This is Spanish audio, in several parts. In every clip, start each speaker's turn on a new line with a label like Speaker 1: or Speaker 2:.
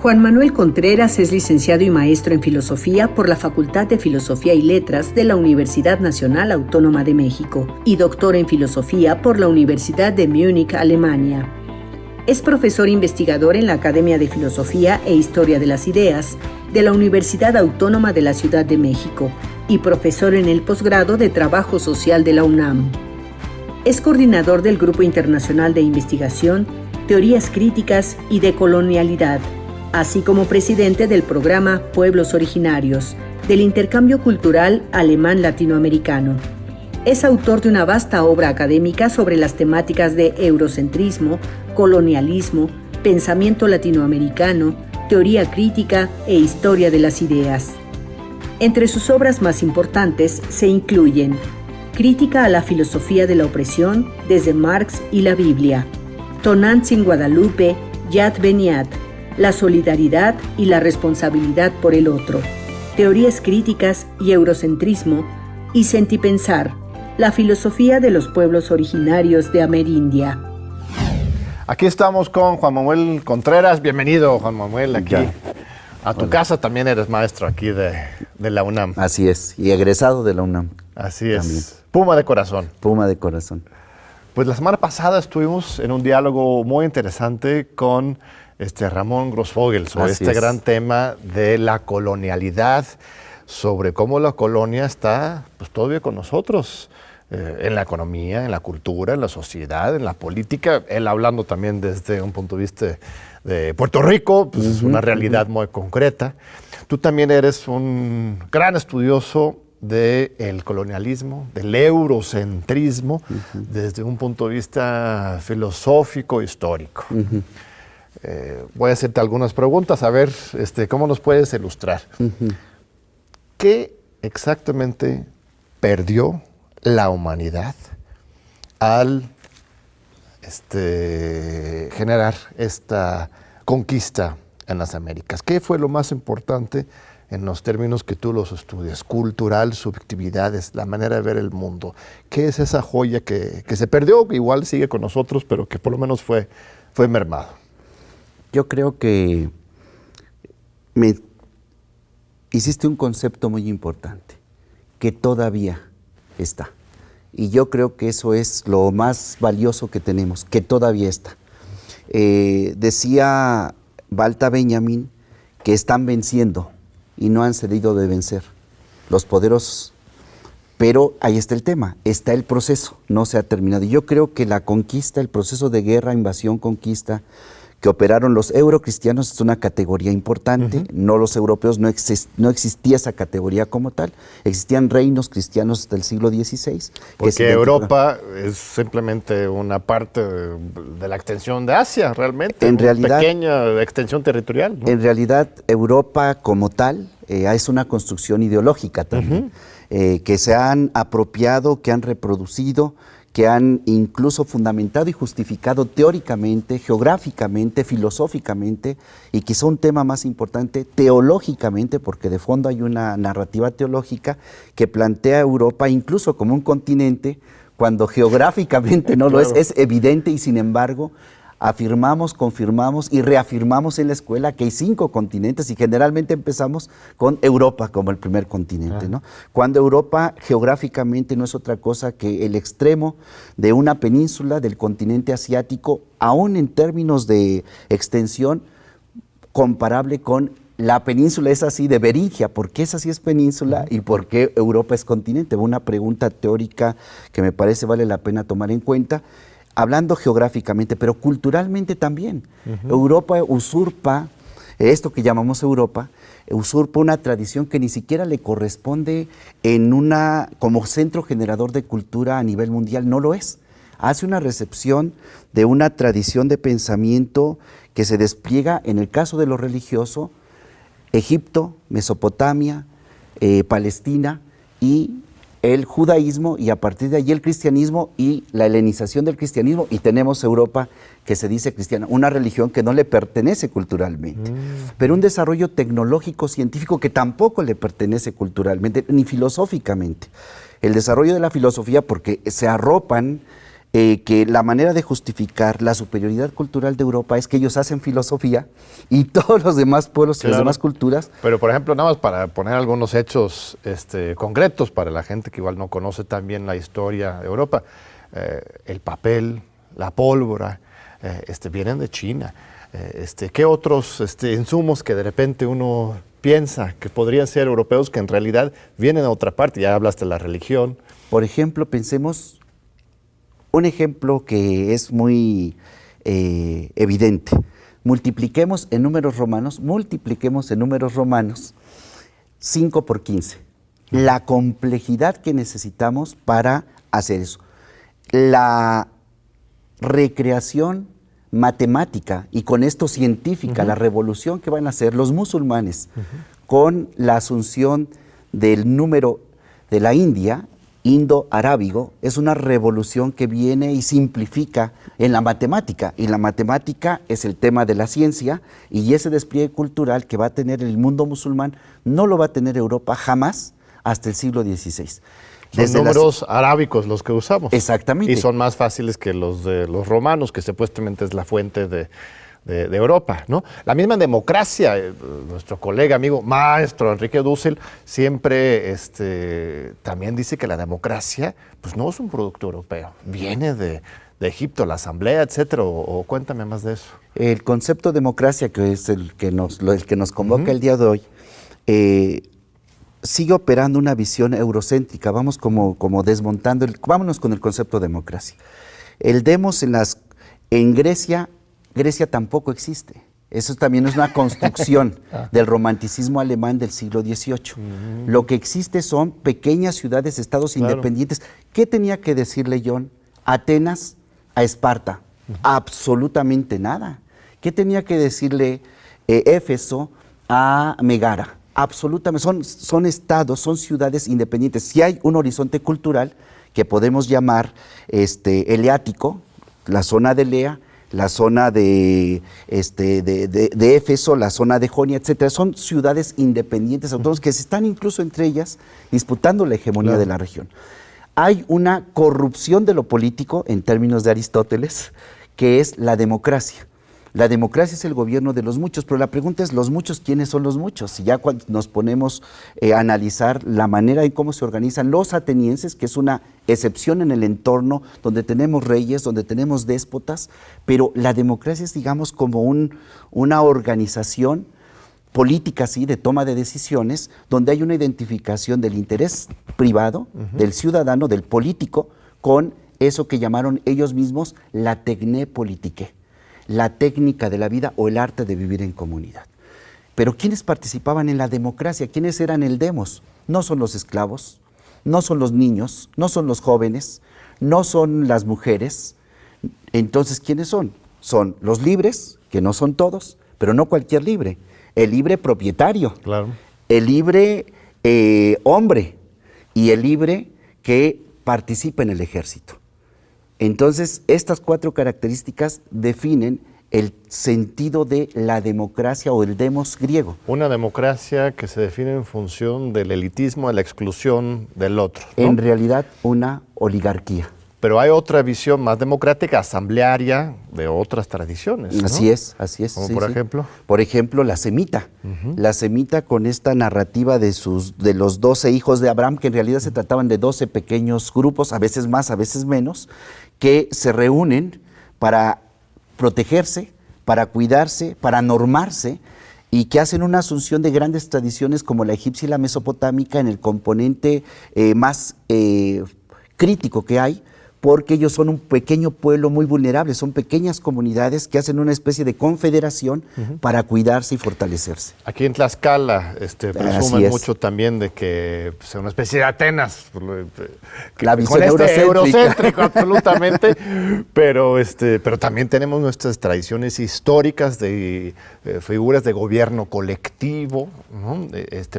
Speaker 1: Juan Manuel Contreras es licenciado y maestro en Filosofía por la Facultad de Filosofía y Letras de la Universidad Nacional Autónoma de México y doctor en Filosofía por la Universidad de Múnich, Alemania. Es profesor investigador en la Academia de Filosofía e Historia de las Ideas de la Universidad Autónoma de la Ciudad de México y profesor en el posgrado de Trabajo Social de la UNAM. Es coordinador del Grupo Internacional de Investigación, Teorías Críticas y Decolonialidad, así como presidente del programa Pueblos Originarios, del Intercambio Cultural Alemán-Latinoamericano. Es autor de una vasta obra académica sobre las temáticas de eurocentrismo, colonialismo, pensamiento latinoamericano, teoría crítica e historia de las ideas. Entre sus obras más importantes se incluyen Crítica a la filosofía de la opresión desde Marx y la Biblia, Tonantzin Guadalupe, Yad Ben Yad, La solidaridad y la responsabilidad por el otro, Teorías críticas y eurocentrismo, y Sentipensar, la filosofía de los pueblos originarios de Amerindia.
Speaker 2: Aquí estamos con Juan Manuel Contreras. Bienvenido, Juan Manuel, aquí a tu casa. También eres maestro aquí de la UNAM.
Speaker 3: Así es, y egresado de la UNAM.
Speaker 2: Así es.
Speaker 3: También.
Speaker 2: Puma de corazón.
Speaker 3: Puma de corazón.
Speaker 2: Pues la semana pasada estuvimos en un diálogo muy interesante con Ramón Grossfogel sobre gran tema de la colonialidad, sobre cómo la colonia está todavía con nosotros, en la economía, en la cultura, en la sociedad, en la política. Él hablando también desde un punto de vista de Puerto Rico, pues es una realidad muy concreta. Tú también eres un gran estudioso del colonialismo, del eurocentrismo, desde un punto de vista filosófico, histórico. Voy a hacerte algunas preguntas, a ver cómo nos puedes ilustrar. ¿Qué exactamente perdió la humanidad al generar esta conquista en las Américas? ¿Qué fue lo más importante en los términos que tú los estudias? Cultural, subjetividades, la manera de ver el mundo. ¿Qué es esa joya que se perdió? Igual sigue con nosotros, pero que por lo menos fue mermado.
Speaker 3: Yo creo que hiciste un concepto muy importante, que todavía está. Y yo creo que eso es lo más valioso que tenemos, que todavía está. Decía Walter Benjamin que están venciendo y no han cedido de vencer los poderosos. Pero ahí está el tema, está el proceso, no se ha terminado. Y yo creo que la conquista, el proceso de guerra, invasión, conquista, que operaron los eurocristianos es una categoría importante, no los europeos, no existía esa categoría como tal, existían reinos cristianos hasta el siglo XVI.
Speaker 2: Porque Europa es simplemente una parte de la extensión de Asia, realmente, una pequeña extensión territorial, ¿no?
Speaker 3: En realidad, Europa como tal es una construcción ideológica también, que se han apropiado, que han reproducido, que han incluso fundamentado y justificado teóricamente, geográficamente, filosóficamente, y quizá un tema más importante, teológicamente, porque de fondo hay una narrativa teológica que plantea a Europa incluso como un continente, cuando geográficamente no lo es evidente, y sin embargo afirmamos, confirmamos y reafirmamos en la escuela que hay 5 continentes y generalmente empezamos con Europa como el primer continente, ¿no? Cuando Europa geográficamente no es otra cosa que el extremo de una península del continente asiático, aún en términos de extensión comparable con la península es así de Beringia. ¿Por qué esa sí es península y por qué Europa es continente? Una pregunta teórica que me parece vale la pena tomar en cuenta. Hablando geográficamente, pero culturalmente también. Europa usurpa, esto que llamamos Europa, usurpa una tradición que ni siquiera le corresponde como centro generador de cultura a nivel mundial, no lo es. Hace una recepción de una tradición de pensamiento que se despliega, en el caso de lo religioso, Egipto, Mesopotamia, Palestina y el judaísmo, y a partir de allí el cristianismo y la helenización del cristianismo, y tenemos Europa que se dice cristiana, una religión que no le pertenece culturalmente, pero un desarrollo tecnológico, científico que tampoco le pertenece culturalmente, ni filosóficamente. El desarrollo de la filosofía, porque se arropan que la manera de justificar la superioridad cultural de Europa es que ellos hacen filosofía y todos los demás pueblos y las demás culturas.
Speaker 2: Pero, por ejemplo, nada más para poner algunos hechos concretos para la gente que igual no conoce tan bien la historia de Europa, el papel, la pólvora, vienen de China. ¿Qué otros insumos que de repente uno piensa que podrían ser europeos que en realidad vienen de otra parte? Ya hablaste de la religión.
Speaker 3: Por ejemplo, pensemos un ejemplo que es muy evidente. Multipliquemos en números romanos 5 por 15. La complejidad que necesitamos para hacer eso. La recreación matemática y con esto científica, la revolución que van a hacer los musulmanes con la asunción del número de la India, indo-arábigo, es una revolución que viene y simplifica en la matemática, y la matemática es el tema de la ciencia, y ese despliegue cultural que va a tener el mundo musulmán no lo va a tener Europa jamás hasta el siglo XVI.
Speaker 2: Son números arábicos los que usamos.
Speaker 3: Exactamente.
Speaker 2: Y son más fáciles que los de los romanos, que supuestamente es la fuente de Europa, ¿no? La misma democracia, nuestro colega, amigo, maestro Enrique Dussel, siempre también dice que la democracia pues no es un producto europeo, viene de Egipto, la asamblea, etcétera, o cuéntame más de eso.
Speaker 3: El concepto de democracia, que es el que nos convoca el día de hoy, sigue operando una visión eurocéntrica. Vamos como desmontando, vámonos con el concepto de democracia. El demos en Grecia tampoco existe. Eso también es una construcción del romanticismo alemán del siglo XVIII. Lo que existe son pequeñas ciudades, estados independientes. ¿Qué tenía que decirle John Atenas a Esparta? Absolutamente nada. ¿Qué tenía que decirle Éfeso a Megara? Absolutamente. Son estados, son ciudades independientes. Si hay un horizonte cultural que podemos llamar eleático, la zona de Elea, la zona de Éfeso, la zona de Jonia, etcétera, son ciudades independientes, autónomas, que se están incluso entre ellas disputando la hegemonía de la región. Hay una corrupción de lo político, en términos de Aristóteles, que es la democracia. La democracia es el gobierno de los muchos, pero la pregunta es, ¿los muchos quiénes son los muchos? Y ya cuando nos ponemos a analizar la manera en cómo se organizan los atenienses, que es una excepción en el entorno donde tenemos reyes, donde tenemos déspotas, pero la democracia es, digamos, como una organización política, sí, de toma de decisiones, donde hay una identificación del interés privado, del ciudadano, del político, con eso que llamaron ellos mismos la tecné politique, la técnica de la vida o el arte de vivir en comunidad. Pero ¿quiénes participaban en la democracia? ¿Quiénes eran el demos? No son los esclavos, no son los niños, no son los jóvenes, no son las mujeres. Entonces, ¿quiénes son? Son los libres, que no son todos, pero no cualquier libre. El libre propietario, el libre hombre y el libre que participa en el ejército. Entonces, estas 4 características definen el sentido de la democracia o el demos griego.
Speaker 2: Una democracia que se define en función del elitismo, de la exclusión del otro, ¿no?
Speaker 3: En realidad, una oligarquía.
Speaker 2: Pero hay otra visión más democrática, asamblearia, de otras tradiciones, ¿no?
Speaker 3: Así es.
Speaker 2: ¿Como por ejemplo?
Speaker 3: Por ejemplo, la semita. La semita, con esta narrativa de los 12 hijos de Abraham, que en realidad se trataban de 12 pequeños grupos, a veces más, a veces menos, que se reúnen para protegerse, para cuidarse, para normarse, y que hacen una asunción de grandes tradiciones como la egipcia y la mesopotámica en el componente más crítico que hay, porque ellos son un pequeño pueblo muy vulnerable, son pequeñas comunidades que hacen una especie de confederación para cuidarse y fortalecerse.
Speaker 2: Aquí en Tlaxcala presumen mucho también de que es una especie de Atenas.
Speaker 3: La visión
Speaker 2: eurocéntrico, absolutamente, pero también tenemos nuestras tradiciones históricas de figuras de gobierno colectivo, ¿no?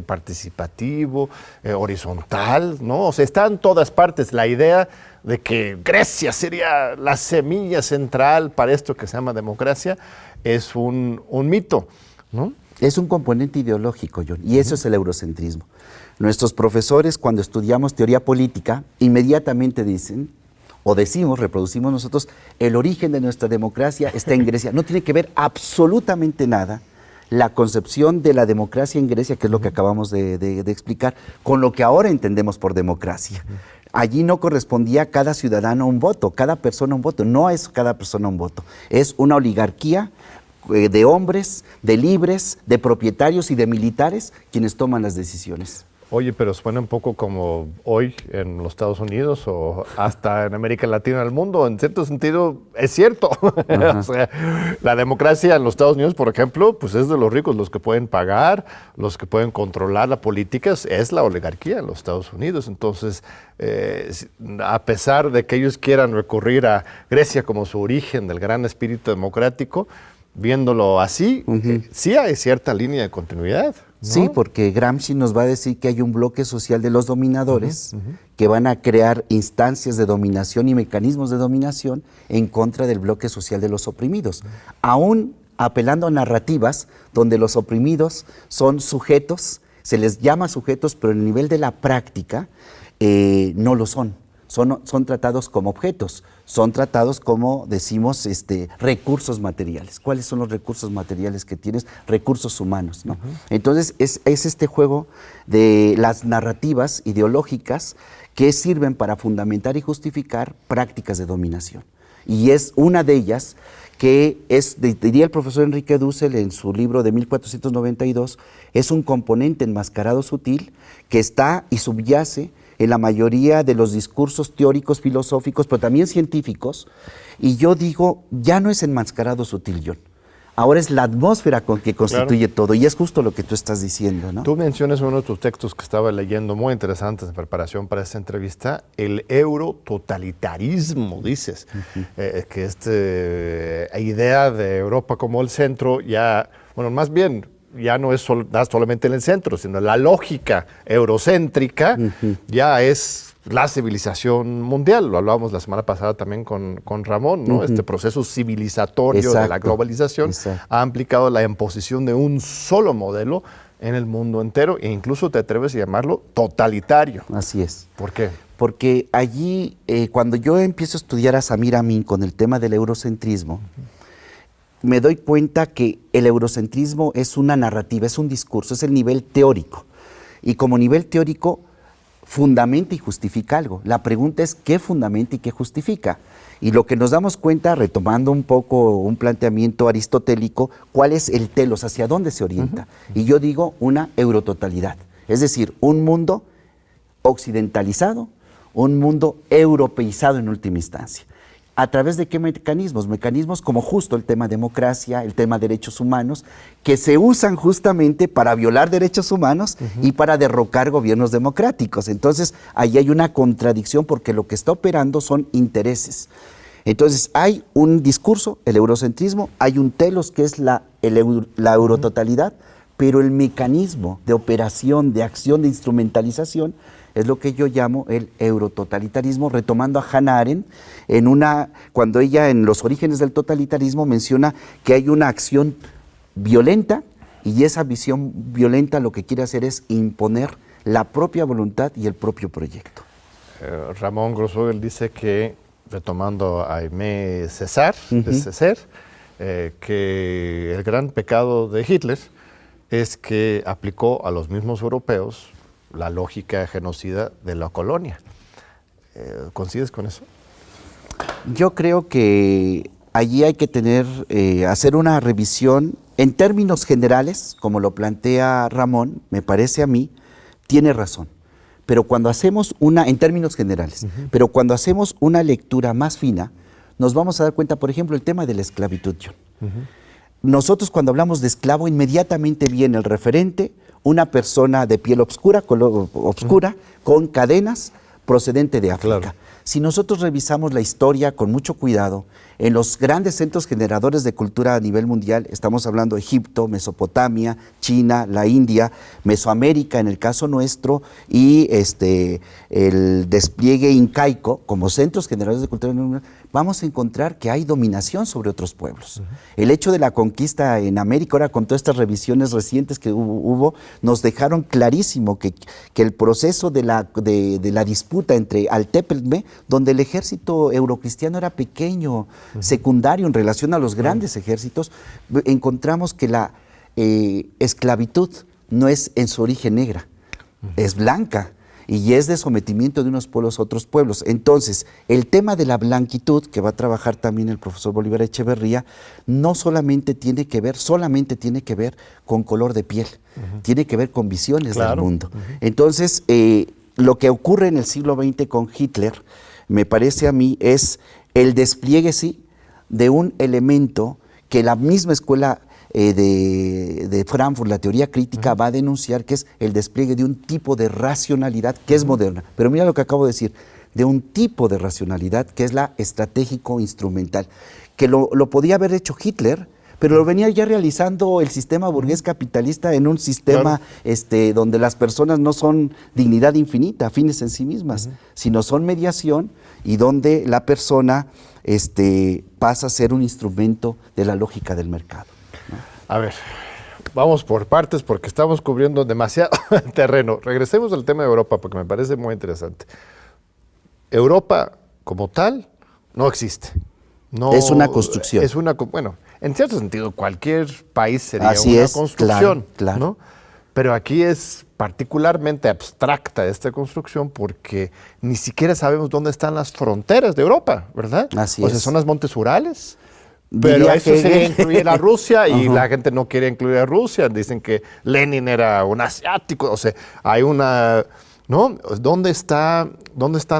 Speaker 2: Participativo, horizontal, ¿no? O sea, está en todas partes la idea de que Grecia sería la semilla central para esto que se llama democracia, es un mito, ¿no?
Speaker 3: Es un componente ideológico, John, y eso es el eurocentrismo. Nuestros profesores, cuando estudiamos teoría política, inmediatamente dicen, o decimos, reproducimos nosotros, el origen de nuestra democracia está en Grecia. No tiene que ver absolutamente nada la concepción de la democracia en Grecia, que es lo que acabamos de explicar, con lo que ahora entendemos por democracia. Allí no correspondía a cada ciudadano un voto, cada persona un voto. No es cada persona un voto, es una oligarquía de hombres, de libres, de propietarios y de militares quienes toman las decisiones.
Speaker 2: Oye, pero suena un poco como hoy en los Estados Unidos o hasta en América Latina del mundo. En cierto sentido, es cierto. O sea, la democracia en los Estados Unidos, por ejemplo, pues es de los ricos, los que pueden pagar, los que pueden controlar la política, es la oligarquía en los Estados Unidos. Entonces, a pesar de que ellos quieran recurrir a Grecia como su origen del gran espíritu democrático, viéndolo así, sí hay cierta línea de continuidad, ¿no?
Speaker 3: Sí, porque Gramsci nos va a decir que hay un bloque social de los dominadores que van a crear instancias de dominación y mecanismos de dominación en contra del bloque social de los oprimidos, aún apelando a narrativas donde los oprimidos son sujetos, se les llama sujetos, pero en el nivel de la práctica no lo son. Son tratados como objetos, son tratados como, decimos, recursos materiales. ¿Cuáles son los recursos materiales que tienes? Recursos humanos, ¿no? Entonces, es este juego de las narrativas ideológicas que sirven para fundamentar y justificar prácticas de dominación. Y es una de ellas que diría el profesor Enrique Dussel en su libro de 1492, es un componente enmascarado sutil que está y subyace en la mayoría de los discursos teóricos, filosóficos, pero también científicos, y yo digo, ya no es enmascarado sutil, John. Ahora es la atmósfera que constituye todo, y es justo lo que tú estás diciendo, ¿no?
Speaker 2: Tú mencionas uno de tus textos que estaba leyendo, muy interesantes en preparación para esta entrevista, el eurototalitarismo, dices, que esta idea de Europa como el centro ya, bueno, más bien, ya no es solamente en el centro, sino la lógica eurocéntrica ya es la civilización mundial. Lo hablábamos la semana pasada también con Ramón, ¿no? Este proceso civilizatorio de la globalización ha implicado la imposición de un solo modelo en el mundo entero e incluso te atreves a llamarlo totalitario.
Speaker 3: Así es.
Speaker 2: ¿Por qué?
Speaker 3: Porque allí, cuando yo empiezo a estudiar a Samir Amin con el tema del eurocentrismo, me doy cuenta que el eurocentrismo es una narrativa, es un discurso, es el nivel teórico. Y como nivel teórico, fundamenta y justifica algo. La pregunta es, ¿qué fundamenta y qué justifica? Y lo que nos damos cuenta, retomando un poco un planteamiento aristotélico, ¿cuál es el telos? ¿Hacia dónde se orienta? Y yo digo una eurototalidad. Es decir, un mundo occidentalizado, un mundo europeizado en última instancia. ¿A través de qué mecanismos? Mecanismos como justo el tema democracia, el tema derechos humanos, que se usan justamente para violar derechos humanos y para derrocar gobiernos democráticos. Entonces, ahí hay una contradicción porque lo que está operando son intereses. Entonces, hay un discurso, el eurocentrismo, hay un telos que es la eurototalidad, pero el mecanismo de operación, de acción, de instrumentalización, es lo que yo llamo el eurototalitarismo, retomando a Hannah Arendt, cuando ella en Los orígenes del totalitarismo menciona que hay una acción violenta y esa visión violenta lo que quiere hacer es imponer la propia voluntad y el propio proyecto.
Speaker 2: Ramón Grossvogel dice que, retomando a Aimé Césaire, que el gran pecado de Hitler es que aplicó a los mismos europeos la lógica genocida de la colonia. ¿Coincides con eso?
Speaker 3: Yo creo que allí hay que hacer una revisión en términos generales, como lo plantea Ramón, me parece a mí, tiene razón. Pero cuando hacemos en términos generales, pero cuando hacemos una lectura más fina, nos vamos a dar cuenta, por ejemplo, el tema de la esclavitud, John. Nosotros cuando hablamos de esclavo, inmediatamente viene el referente, una persona de piel obscura, color obscura, con cadenas, procedente de África. Claro. Si nosotros revisamos la historia con mucho cuidado, en los grandes centros generadores de cultura a nivel mundial, estamos hablando de Egipto, Mesopotamia, China, la India, Mesoamérica en el caso nuestro, y el despliegue incaico como centros generadores de cultura a nivel mundial, vamos a encontrar que hay dominación sobre otros pueblos. El hecho de la conquista en América, ahora con todas estas revisiones recientes que hubo, nos dejaron clarísimo que el proceso de la disputa entre Altepelme, donde el ejército eurocristiano era pequeño, secundario en relación a los grandes ejércitos, encontramos que la esclavitud no es en su origen negra, es blanca. Y es de sometimiento de unos pueblos a otros pueblos. Entonces, el tema de la blanquitud, que va a trabajar también el profesor Bolívar Echeverría, no solamente tiene que ver con color de piel, tiene que ver con visiones del mundo. Entonces, lo que ocurre en el siglo XX con Hitler, me parece a mí, es el despliegue, sí, de un elemento que la misma escuela de Frankfurt, la teoría crítica, va a denunciar, que es el despliegue de un tipo de racionalidad que es moderna. Pero mira lo que acabo de decir, de un tipo de racionalidad que es la estratégico-instrumental, que lo podía haber hecho Hitler, pero lo venía ya realizando el sistema burgués capitalista en un sistema donde las personas no son dignidad infinita, fines en sí mismas, sino son mediación, y donde la persona pasa a ser un instrumento de la lógica del mercado.
Speaker 2: A ver, vamos por partes porque estamos cubriendo demasiado terreno. Regresemos al tema de Europa porque me parece muy interesante. Europa como tal no existe. No,
Speaker 3: es una construcción.
Speaker 2: Bueno, en cierto sentido cualquier país sería
Speaker 3: Así
Speaker 2: una
Speaker 3: es,
Speaker 2: construcción,
Speaker 3: claro.
Speaker 2: ¿no? Pero aquí es particularmente abstracta esta construcción porque ni siquiera sabemos dónde están las fronteras de Europa, ¿verdad?
Speaker 3: Así
Speaker 2: o sea,
Speaker 3: es.
Speaker 2: son las montes Urales. Pero eso sería incluir a Rusia y la gente no quiere incluir a Rusia. Dicen que Lenin era un asiático. O sea, hay una... ¿no? ¿Dónde están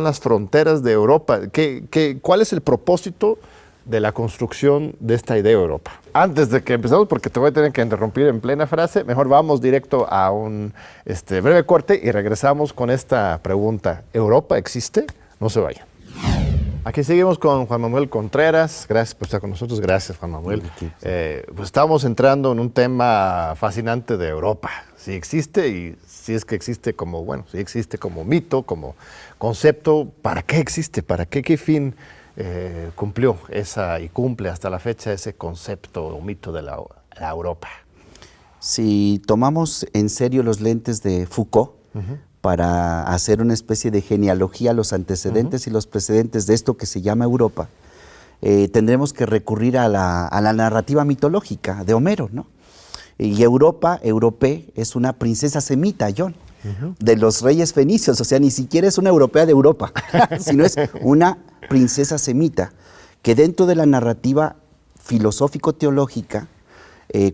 Speaker 2: las fronteras de Europa? ¿Cuál es el propósito de la construcción de esta idea de Europa? Antes de que empezamos, porque te voy a tener que interrumpir en plena frase, mejor vamos directo a un breve corte y regresamos con esta pregunta. ¿Europa existe? No se vayan. Aquí seguimos con Juan Manuel Contreras. Gracias por estar con nosotros. Gracias, Juan Manuel. Pues estamos entrando en un tema fascinante de Europa. Si existe y si es que existe como, si existe como mito, como concepto, ¿para qué existe? ¿Para qué fin cumplió y cumple hasta la fecha ese concepto o mito de la Europa?
Speaker 3: Si tomamos en serio los lentes de Foucault, para hacer una especie de genealogía, los antecedentes y los precedentes de esto que se llama Europa, tendremos que recurrir a la narrativa mitológica de Homero, ¿no? Y Europé, es una princesa semita, John, de los reyes fenicios, o sea, ni siquiera es una europea de Europa, sino es una princesa semita, que dentro de la narrativa filosófico-teológica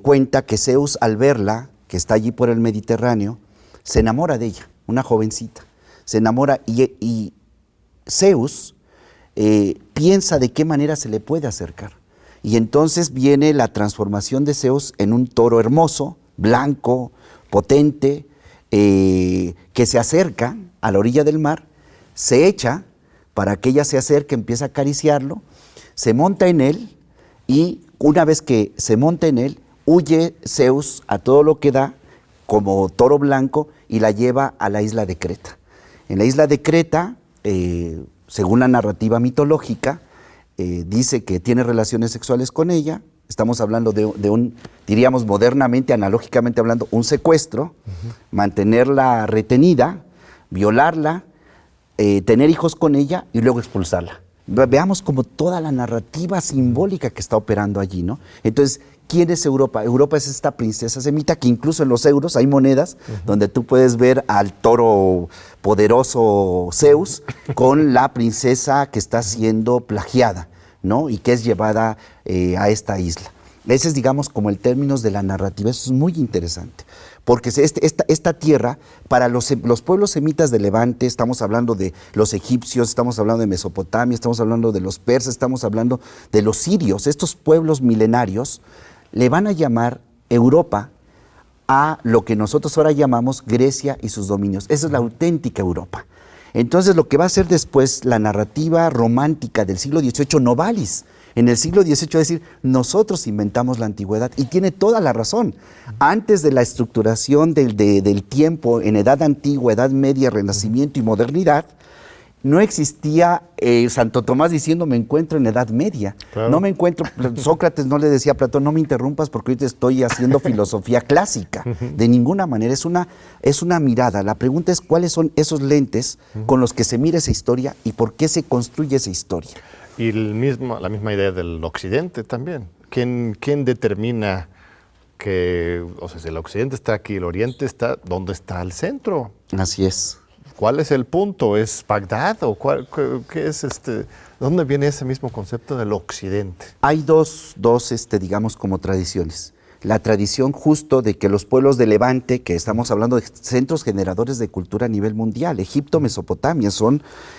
Speaker 3: cuenta que Zeus, al verla, que está allí por el Mediterráneo, se enamora de ella, una jovencita, se enamora y Zeus piensa de qué manera se le puede acercar. Y entonces viene la transformación de Zeus en un toro hermoso, blanco, potente, que se acerca a la orilla del mar, se echa para que ella se acerque, empieza a acariciarlo, se monta en él y una vez que se monta en él, huye Zeus a todo lo que da como toro blanco y la lleva a la isla de Creta. En la isla de Creta, según la narrativa mitológica, dice que tiene relaciones sexuales con ella. Estamos hablando de un, diríamos modernamente, analógicamente hablando, un secuestro, mantenerla retenida, violarla, tener hijos con ella y luego expulsarla. Veamos como toda la narrativa simbólica que está operando allí, ¿no? Entonces, ¿quién es Europa? Europa es esta princesa semita que incluso en los euros hay monedas donde tú puedes ver al toro poderoso Zeus con la princesa que está siendo plagiada, ¿no? Y que es llevada a esta isla. Ese es, digamos, como el término de la narrativa. Eso es muy interesante. Porque esta tierra, para los pueblos semitas de Levante, estamos hablando de los egipcios, estamos hablando de Mesopotamia, estamos hablando de los persas, estamos hablando de los sirios, estos pueblos milenarios, le van a llamar Europa a lo que nosotros ahora llamamos Grecia y sus dominios. Esa es la auténtica Europa. Entonces, lo que va a ser después la narrativa romántica del siglo XVIII, Novalis, en el siglo XVIII, es decir, nosotros inventamos la antigüedad, y tiene toda la razón. Antes de la estructuración del tiempo en edad antigua, edad media, renacimiento y modernidad, No existía Santo Tomás diciendo me encuentro en Edad Media.
Speaker 2: Claro.
Speaker 3: No me encuentro, Sócrates no le decía a Platón, no me interrumpas porque ahorita estoy haciendo filosofía clásica. De ninguna manera, es una mirada. La pregunta es cuáles son esos lentes con los que se mira esa historia y por qué se construye esa historia.
Speaker 2: Y la misma idea del occidente también. ¿Quién determina que, o sea, si el occidente está aquí, el oriente está, ¿dónde está el centro?
Speaker 3: Así es.
Speaker 2: ¿Cuál es el punto? ¿Es Bagdad o qué es dónde viene ese mismo concepto del occidente?
Speaker 3: Hay dos digamos, como tradiciones. La tradición justo de que los pueblos de Levante, que estamos hablando de centros generadores de cultura a nivel mundial, Egipto, Mesopotamia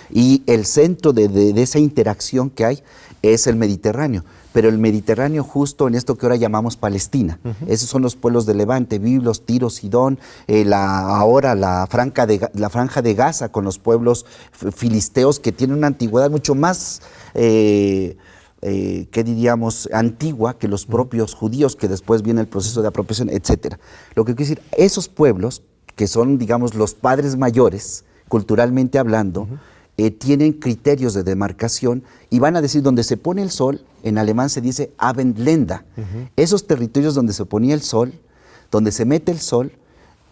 Speaker 3: y el centro de esa interacción que hay es el Mediterráneo. Pero el Mediterráneo justo en esto que ahora llamamos Palestina. Esos son los pueblos de Levante, Biblos, Tiro, Sidón, ahora la franja de Gaza con los pueblos filisteos que tienen una antigüedad mucho más, ¿qué diríamos?, antigua que los propios judíos, que después viene el proceso de apropiación, etc. Lo que quiero decir, esos pueblos, que son, digamos, los padres mayores, culturalmente hablando, tienen criterios de demarcación y van a decir donde se pone el sol, en alemán se dice Abendländer. Esos territorios donde se ponía el sol, donde se mete el sol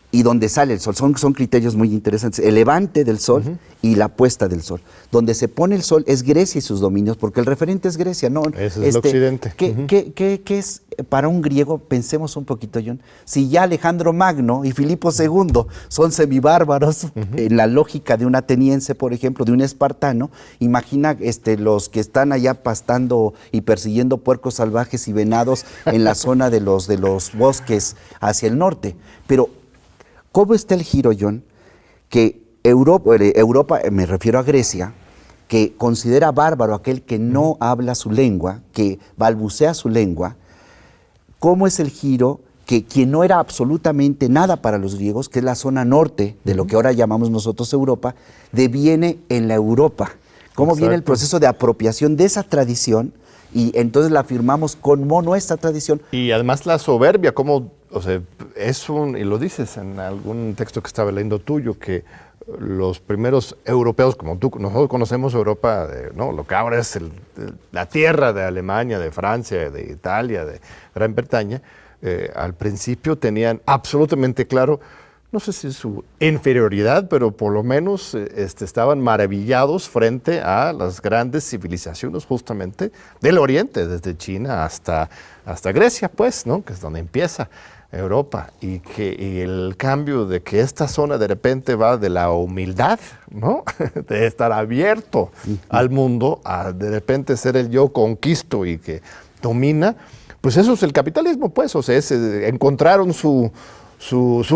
Speaker 3: y donde sale el sol, son criterios muy interesantes. El levante del sol y la puesta del sol. Donde se pone el sol es Grecia y sus dominios, porque el referente es Grecia, ¿no?
Speaker 2: Ese es el occidente.
Speaker 3: ¿Qué es para un griego? Pensemos un poquito, John. Si ya Alejandro Magno y Filipo II son semibárbaros, en la lógica de un ateniense, por ejemplo, de un espartano, imagina los que están allá pastando y persiguiendo puercos salvajes y venados en la zona de los bosques hacia el norte. Pero ¿cómo está el giro, John? Que Europa, me refiero a Grecia, que considera bárbaro aquel que no habla su lengua, que balbucea su lengua. ¿Cómo es el giro que quien no era absolutamente nada para los griegos, que es la zona norte de lo que ahora llamamos nosotros Europa, deviene en la Europa? ¿Cómo viene el proceso de apropiación de esa tradición? Y entonces la afirmamos como nuestra tradición.
Speaker 2: Y además la soberbia, como, o sea, y lo dices en algún texto que estaba leyendo tuyo, que los primeros europeos, como nosotros conocemos Europa, ¿no? Lo que ahora es la tierra de Alemania, de Francia, de Italia, de Gran Bretaña, al principio tenían absolutamente claro, no sé si su inferioridad, pero por lo menos estaban maravillados frente a las grandes civilizaciones justamente del Oriente, desde China hasta Grecia, pues, ¿no? Que es donde empieza Europa. Y el cambio de que esta zona de repente va de la humildad, ¿no? De estar abierto al mundo, a de repente ser el yo conquisto y que domina, pues eso es el capitalismo, pues, o sea, encontraron su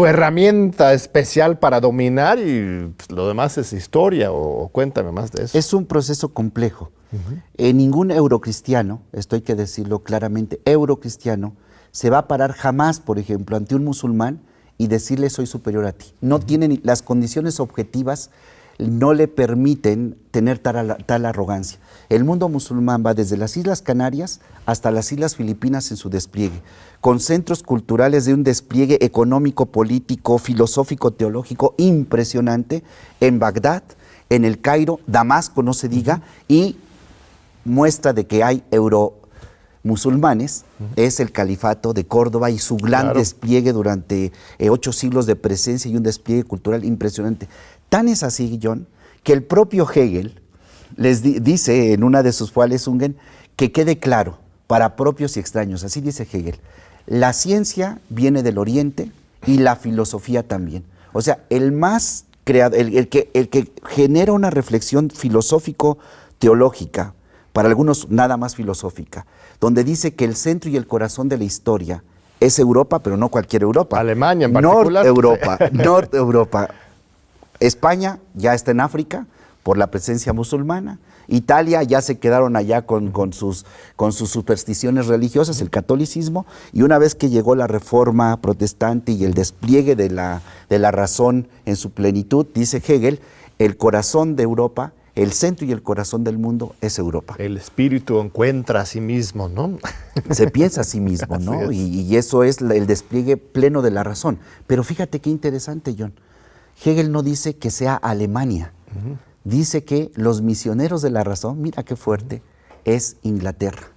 Speaker 2: herramienta especial para dominar y pues, lo demás es historia. O cuéntame más de eso.
Speaker 3: Es un proceso complejo. Ningún eurocristiano, esto hay que decirlo claramente, eurocristiano, se va a parar jamás, por ejemplo, ante un musulmán y decirle soy superior a ti. No tienen las condiciones objetivas, no le permiten tener tal arrogancia. El mundo musulmán va desde las Islas Canarias hasta las Islas Filipinas en su despliegue, con centros culturales de un despliegue económico, político, filosófico, teológico impresionante, en Bagdad, en el Cairo, Damasco, no se diga, y muestra de que hay musulmanes, es el califato de Córdoba y su gran despliegue durante 8 siglos de presencia y un despliegue cultural impresionante. Tan es así, John, que el propio Hegel les dice en una de sus Vorlesungen que quede claro para propios y extraños, así dice Hegel, la ciencia viene del Oriente y la filosofía también. O sea, el más creado, el que genera una reflexión filosófico-teológica, para algunos nada más filosófica, donde dice que el centro y el corazón de la historia es Europa, pero no cualquier Europa.
Speaker 2: Alemania en particular.
Speaker 3: Norte Europa. España ya está en África por la presencia musulmana. Italia ya se quedaron allá con sus supersticiones religiosas, el catolicismo, y una vez que llegó la reforma protestante y el despliegue de la razón en su plenitud, dice Hegel, el corazón de Europa, el centro y el corazón del mundo es Europa.
Speaker 2: El espíritu encuentra a sí mismo, ¿no?
Speaker 3: Se piensa a sí mismo, ¿no? Y eso es el despliegue pleno de la razón. Pero fíjate qué interesante, John. Hegel no dice que sea Alemania. dice que los misioneros de la razón, mira qué fuerte, es Inglaterra.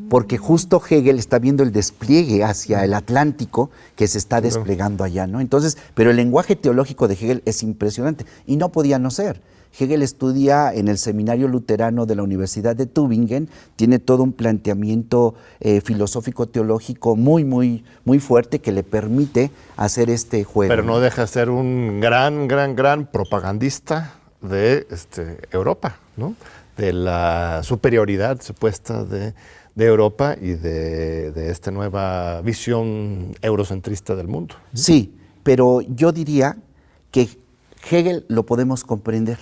Speaker 3: Porque justo Hegel está viendo el despliegue hacia el Atlántico que se está desplegando allá, ¿no? Entonces, pero el lenguaje teológico de Hegel es impresionante y no podía no ser. Hegel estudia en el Seminario Luterano de la Universidad de Tübingen, tiene todo un planteamiento filosófico-teológico muy fuerte que le permite hacer este juego.
Speaker 2: Pero no deja de ser un gran propagandista de Europa, ¿no? De la superioridad supuesta de Europa y de esta nueva visión eurocentrista del mundo.
Speaker 3: Sí, pero yo diría que Hegel lo podemos comprender,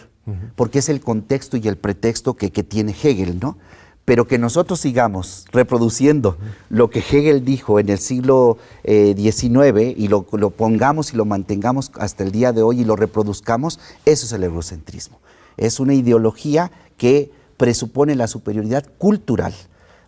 Speaker 3: porque es el contexto y el pretexto que tiene Hegel, ¿no? Pero que nosotros sigamos reproduciendo lo que Hegel dijo en el siglo XIX y lo pongamos y lo mantengamos hasta el día de hoy y lo reproduzcamos, eso es el eurocentrismo. Es una ideología que presupone la superioridad cultural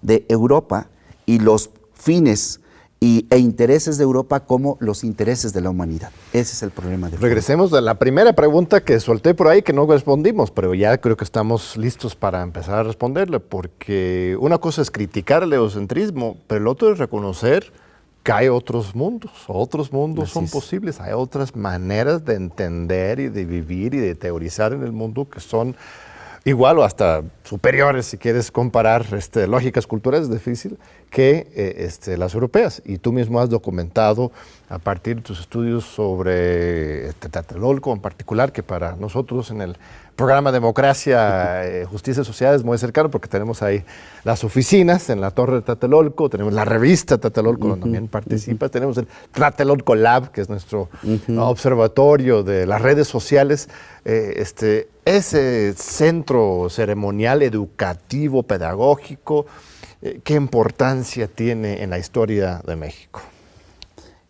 Speaker 3: de Europa y los fines e intereses de Europa como los intereses de la humanidad. Ese es el problema de Foucault.
Speaker 2: Regresemos a la primera pregunta que solté por ahí que no respondimos, pero ya creo que estamos listos para empezar a responderle, porque una cosa es criticar el eurocentrismo, pero el otro es reconocer que hay otros mundos son posibles, hay otras maneras de entender y de vivir y de teorizar en el mundo que son igual o hasta superiores, si quieres comparar lógicas culturales, es difícil, que las europeas. Y tú mismo has documentado a partir de tus estudios sobre Tlatelolco en particular, que para nosotros en el programa Democracia, Justicia y Sociedad es muy cercano porque tenemos ahí las oficinas en la Torre de Tlatelolco, tenemos la revista Tlatelolco donde también participa, tenemos el Tlatelolco Lab, que es nuestro observatorio de las redes sociales, ese centro ceremonial, educativo, pedagógico, ¿qué importancia tiene en la historia de México?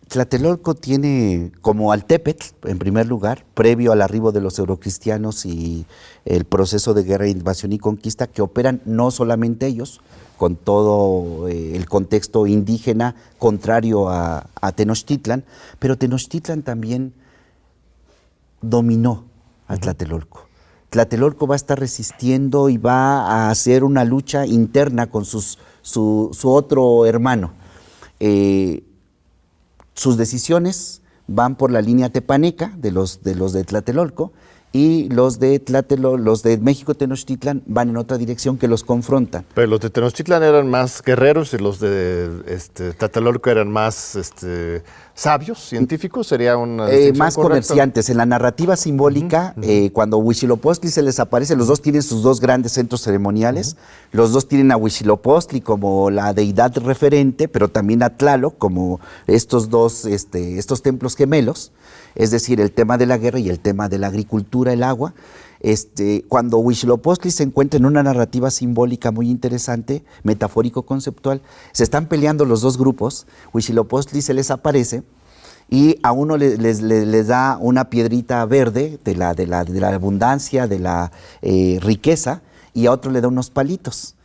Speaker 3: Tlatelolco tiene como Altépetl, en primer lugar, previo al arribo de los eurocristianos y el proceso de guerra, invasión y conquista, que operan no solamente ellos, con todo el contexto indígena contrario a Tenochtitlan, pero Tenochtitlan también dominó a Tlatelolco. Tlatelolco va a estar resistiendo y va a hacer una lucha interna con su otro hermano. Sus decisiones van por la línea tepaneca de los de Tlatelolco y los de México Tenochtitlan van en otra dirección que los confrontan.
Speaker 2: Pero los de Tenochtitlan eran más guerreros y los de Tlatelolco eran más sabios, científicos, sería una
Speaker 3: más
Speaker 2: correcta.
Speaker 3: Comerciantes. En la narrativa simbólica, cuando Huitzilopochtli se les aparece, los dos tienen sus dos grandes centros ceremoniales, los dos tienen a Huitzilopochtli como la deidad referente, pero también a Tlaloc como estos templos gemelos, es decir, el tema de la guerra y el tema de la agricultura, el agua. Cuando Huitzilopochtli se encuentra en una narrativa simbólica muy interesante, metafórico-conceptual, se están peleando los dos grupos, Huitzilopochtli se les aparece y a uno les da una piedrita verde de la abundancia, de la riqueza, y a otro le da unos palitos.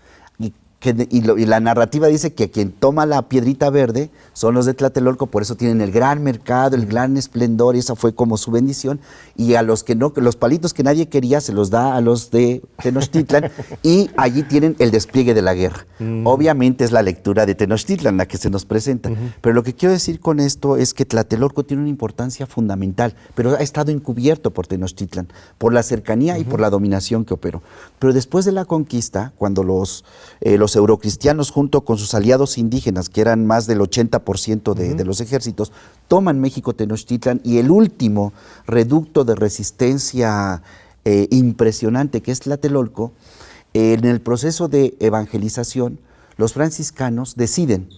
Speaker 3: Y la narrativa dice que quien toma la piedrita verde son los de Tlatelolco, por eso tienen el gran mercado, el gran esplendor, y esa fue como su bendición. Y a los que no, los palitos que nadie quería se los da a los de Tenochtitlan y allí tienen el despliegue de la guerra. Obviamente es la lectura de Tenochtitlan la que se nos presenta, pero lo que quiero decir con esto es que Tlatelolco tiene una importancia fundamental, pero ha estado encubierto por Tenochtitlan, por la cercanía y por la dominación que operó. Pero después de la conquista, cuando los eurocristianos junto con sus aliados indígenas, que eran más del 80% de los ejércitos, toman México Tenochtitlan y el último reducto de resistencia impresionante que es Tlatelolco, en el proceso de evangelización, los franciscanos deciden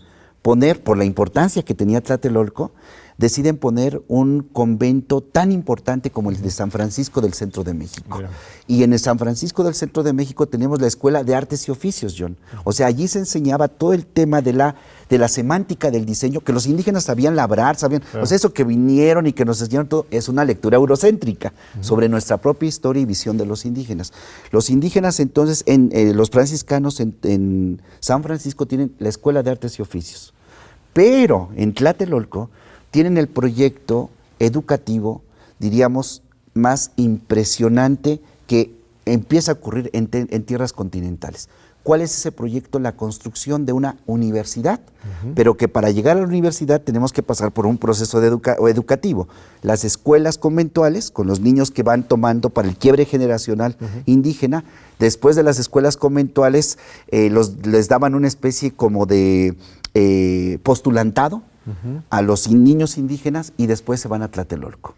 Speaker 3: poner, por la importancia que tenía Tlatelolco, deciden poner un convento tan importante como el de San Francisco del Centro de México. Mira. Y en el San Francisco del Centro de México tenemos la Escuela de Artes y Oficios, John. O sea, allí se enseñaba todo el tema de la semántica del diseño, que los indígenas sabían labrar, sabían... O sea, eso que vinieron y que nos enseñaron todo, es una lectura eurocéntrica sobre nuestra propia historia y visión de los indígenas. Los indígenas, entonces, los franciscanos en San Francisco tienen la Escuela de Artes y Oficios. Pero en Tlatelolco tienen el proyecto educativo, diríamos, más impresionante que empieza a ocurrir en tierras continentales. ¿Cuál es ese proyecto? La construcción de una universidad, pero que para llegar a la universidad tenemos que pasar por un proceso educativo. Las escuelas conventuales, con los niños que van tomando para el quiebre generacional indígena, después de las escuelas conventuales les daban una especie como de postulantado a los niños indígenas y después se van a Tlatelolco.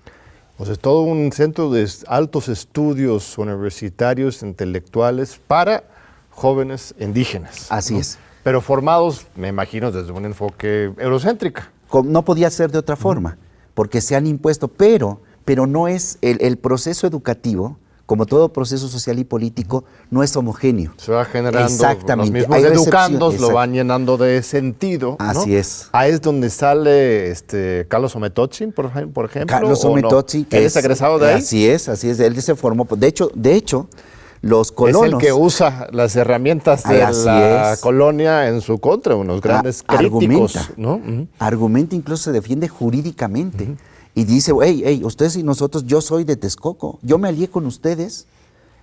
Speaker 2: O sea, es todo un centro de altos estudios universitarios, intelectuales para jóvenes indígenas.
Speaker 3: Así es.
Speaker 2: Pero formados, me imagino, desde un enfoque eurocéntrico.
Speaker 3: No podía ser de otra forma, porque se han impuesto, pero no es el proceso educativo, como todo proceso social y político, no es homogéneo.
Speaker 2: Se va generando,
Speaker 3: exactamente,
Speaker 2: los mismos educandos lo van llenando de sentido.
Speaker 3: Así
Speaker 2: ¿no?
Speaker 3: es.
Speaker 2: Ahí es donde sale Carlos Ometochin, por ejemplo.
Speaker 3: Carlos Ometochin,
Speaker 2: no? ¿Él es egresado de ahí?
Speaker 3: Así es, él se formó. De hecho, los colonos...
Speaker 2: Es el que usa las herramientas de la colonia en su contra, unos grandes críticos.
Speaker 3: Argumenta, incluso se defiende jurídicamente. Y dice, hey, ustedes y nosotros, yo soy de Texcoco, yo me alié con ustedes,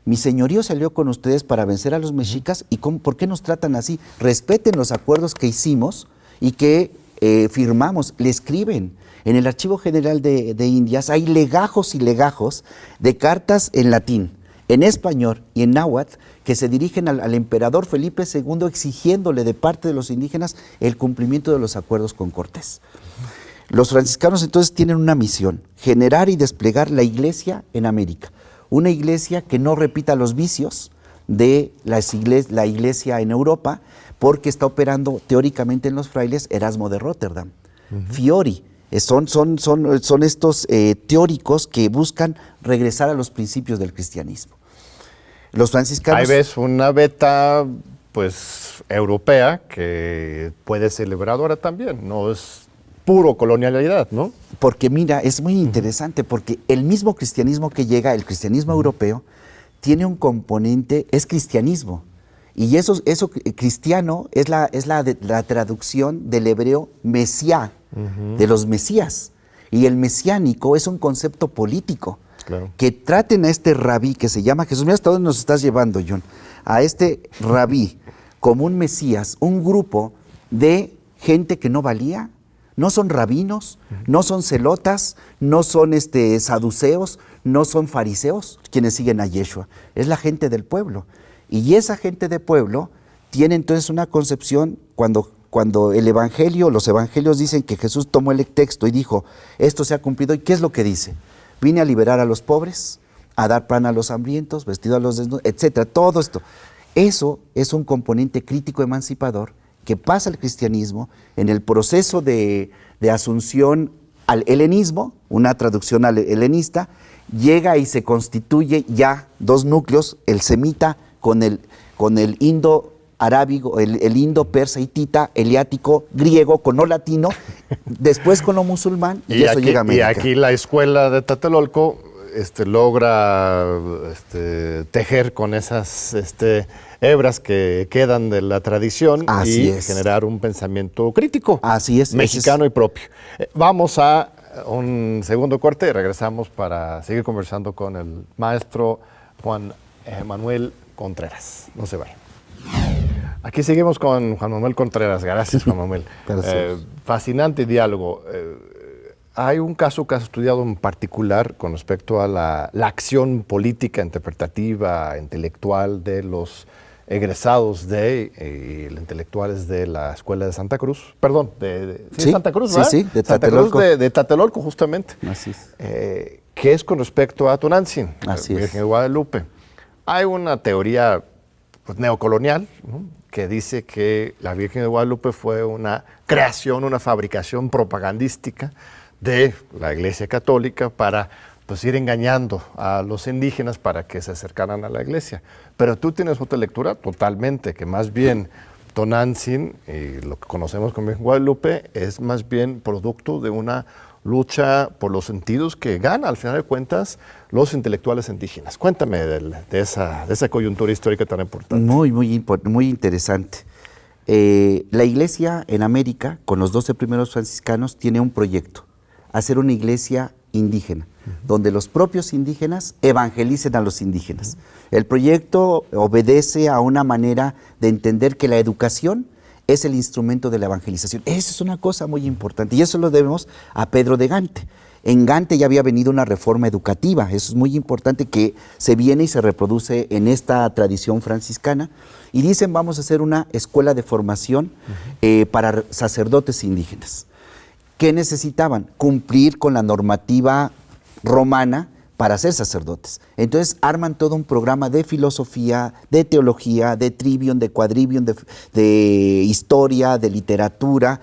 Speaker 3: mi señorío se alió con ustedes para vencer a los mexicas, ¿y por qué nos tratan así? Respeten los acuerdos que hicimos y que firmamos, le escriben. En el Archivo General de Indias hay legajos y legajos de cartas en latín, en español y en náhuatl que se dirigen al emperador Felipe II exigiéndole de parte de los indígenas el cumplimiento de los acuerdos con Cortés. Los franciscanos entonces tienen una misión, generar y desplegar la iglesia en América. Una iglesia que no repita los vicios de la iglesia en Europa, porque está operando teóricamente en los frailes Erasmo de Róterdam. Fiori, son estos teóricos que buscan regresar a los principios del cristianismo. Los franciscanos...
Speaker 2: Ahí ves una beta, pues, europea que puede ser liberadora también, no es puro colonialidad, ¿no?
Speaker 3: Porque mira, es muy interesante, porque el mismo cristianismo que llega, el cristianismo europeo, tiene un componente, es cristianismo. Y eso cristiano es la traducción del hebreo mesía, de los mesías. Y el mesiánico es un concepto político. Claro. Que traten a este rabí que se llama Jesús. Mira hasta dónde nos estás llevando, John. A este rabí como un mesías, un grupo de gente que no valía. No son rabinos, no son celotas, no son saduceos, no son fariseos quienes siguen a Yeshua. Es la gente del pueblo. Y esa gente del pueblo tiene entonces una concepción cuando los evangelios dicen que Jesús tomó el texto y dijo, esto se ha cumplido. ¿Y qué es lo que dice? Vine a liberar a los pobres, a dar pan a los hambrientos, vestido a los desnudos, etcétera. Todo esto. Eso es un componente crítico emancipador que pasa al cristianismo en el proceso de asunción al helenismo, una traducción al helenista, llega y se constituye ya dos núcleos, el semita con el indo-arábigo, el indo-persa, hitita, eliático, griego, con lo latino, después con lo musulmán, y eso llega a América.
Speaker 2: Y aquí la escuela de Tlatelolco logra tejer con esas hebras que quedan de la tradición generar un pensamiento crítico.
Speaker 3: Así es.
Speaker 2: Mexicano y propio. Vamos a un segundo corte y regresamos para seguir conversando con el maestro Juan Manuel Contreras. No se vayan. Aquí seguimos con Juan Manuel Contreras. Gracias, Juan Manuel. Fascinante diálogo. Hay un caso que has estudiado en particular con respecto a la acción política, interpretativa, intelectual de los egresados intelectuales de la Escuela de Santa Cruz, perdón, de Santa Cruz, ¿verdad?
Speaker 3: Sí, de
Speaker 2: Tlatelolco. Santa Cruz de Tlatelolco, justamente.
Speaker 3: Así es.
Speaker 2: Que es con respecto a Tonantzin,
Speaker 3: Así
Speaker 2: Virgen de Guadalupe. Hay una teoría neocolonial, ¿no?, que dice que la Virgen de Guadalupe fue una creación, una fabricación propagandística de la Iglesia Católica para ir engañando a los indígenas para que se acercaran a la iglesia. Pero tú tienes otra lectura totalmente, que más bien Tonantzin, y lo que conocemos como Virgen Guadalupe, es más bien producto de una lucha por los sentidos que gana, al final de cuentas, los intelectuales indígenas. Cuéntame de esa coyuntura histórica tan importante.
Speaker 3: Muy interesante. La iglesia en América, con los 12 primeros franciscanos, tiene un proyecto: hacer una iglesia indígena, donde los propios indígenas evangelicen a los indígenas. El proyecto obedece a una manera de entender que la educación es el instrumento de la evangelización. Esa es una cosa muy importante y eso lo debemos a Pedro de Gante. En Gante ya había venido una reforma educativa, eso es muy importante que se viene y se reproduce en esta tradición franciscana y dicen vamos a hacer una escuela de formación para sacerdotes indígenas. ¿Qué necesitaban? Cumplir con la normativa romana para ser sacerdotes. Entonces arman todo un programa de filosofía, de teología, de trivium, de quadrivium, de historia, de literatura.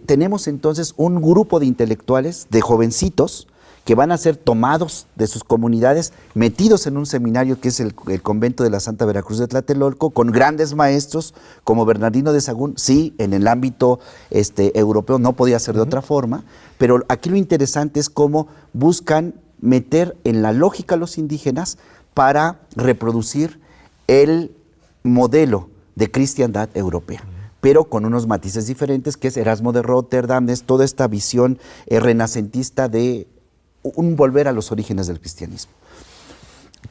Speaker 3: Tenemos entonces un grupo de intelectuales, de jovencitos, que van a ser tomados de sus comunidades, metidos en un seminario que es el convento de la Santa Veracruz de Tlatelolco, con grandes maestros como Bernardino de Sahagún. Sí, en el ámbito europeo no podía ser de otra forma, pero aquí lo interesante es cómo buscan meter en la lógica a los indígenas para reproducir el modelo de cristiandad europea, pero con unos matices diferentes, que es Erasmo de Rotterdam, es toda esta visión renacentista de un volver a los orígenes del cristianismo.